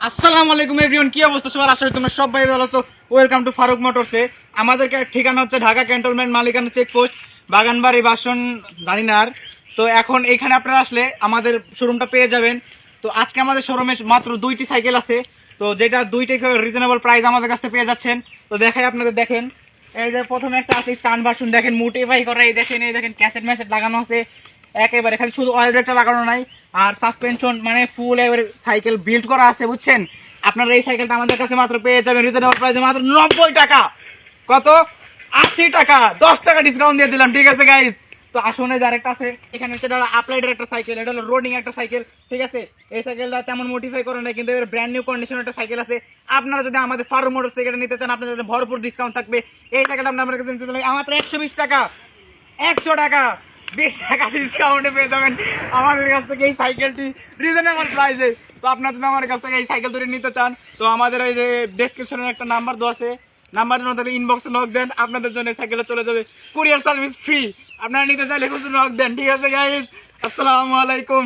আসসালামু আলাইকুম এভরিওয়ান, কি অবস্থা সবার? আশা করি তোমরা সবাই ভালো আছো। ওয়েলকাম টু ফারুক মোটরসে। আমাদের ঠিকানা হচ্ছে ঢাকা ক্যান্টনমেন্ট, মালিকানা চেকপোস্ট, বাগানবাড়ি, বাসন দানিনার। তো এখন এখানে আপনারা আসলে আমাদের শোরুমটা পেয়ে যাবেন। তো আজকে আমাদের শোরুমে মাত্র 2টি সাইকেল আছে, তো যেটা 2টি রিজনেবল প্রাইস আমাদের কাছে পেয়ে যাচ্ছেন। তো দেখাই আপনাদের, দেখেন এই যে প্রথমে একটা আছে স্টান ভার্সন, দেখেন মোটিফাই করা, এই দেখেন ক্যাসেট ম্যাসেট লাগানো আছে একেবারে, খালি শুধু অয়েল ব্রেকটা লাগানো নাই, আর সাসপেনশন মানে ফুল এবারে সাইকেল বিল্ড করা আছে, বুঝছেন? আপনারা এই সাইকেলটা আমাদের কাছে মাত্র পেয়ে যাবেন রিজনেবল প্রাইসে, মাত্র 90 টাকা। কত? 80 টাকা, 10 টাকা ডিসকাউন্ট দিয়ে দিলাম, ঠিক আছে গাইজ? তো আসলে যে আরেকটা আছে এখানে, সেটা হলো আপলাইডের একটা সাইকেল, এটা হলো রোডিং একটা সাইকেল, ঠিক আছে? এই সাইকেলটা তেমন মডিফাই করে নাই, কিন্তু এর ব্র্যান্ড নিউ কন্ডিশন একটা সাইকেল আছে। আপনারা যদি আমাদের ফারুক মোটরস থেকে নিতে চান, আপনাদের জন্য ভরপুর ডিসকাউন্ট থাকবে। এই সাইকেলটা আপনার কাছে নিতে চাইলে মাত্র 120 টাকা, 100 টাকা, 20 টাকা ডিসকাউন্টে পেয়ে যাবেন আমাদের কাছ থেকে এই সাইকেলটি রিজনেবল প্রাইসে। তো আপনার যদি আমার কাছ থেকে এই সাইকেল ধরে নিতে চান, তো আমাদের এই যে ডেসক্রিপশনে একটা নাম্বার দেওয়া আছে, নাম্বারের মধ্যে ইনবক্সে নক দেন, আপনাদের জন্য সাইকেলে চলে যাবে, কুরিয়ার সার্ভিস ফ্রি। আপনারা নিতে চাইলে শুধু নক দেন, ঠিক আছে গাইস? আসসালামু আলাইকুম।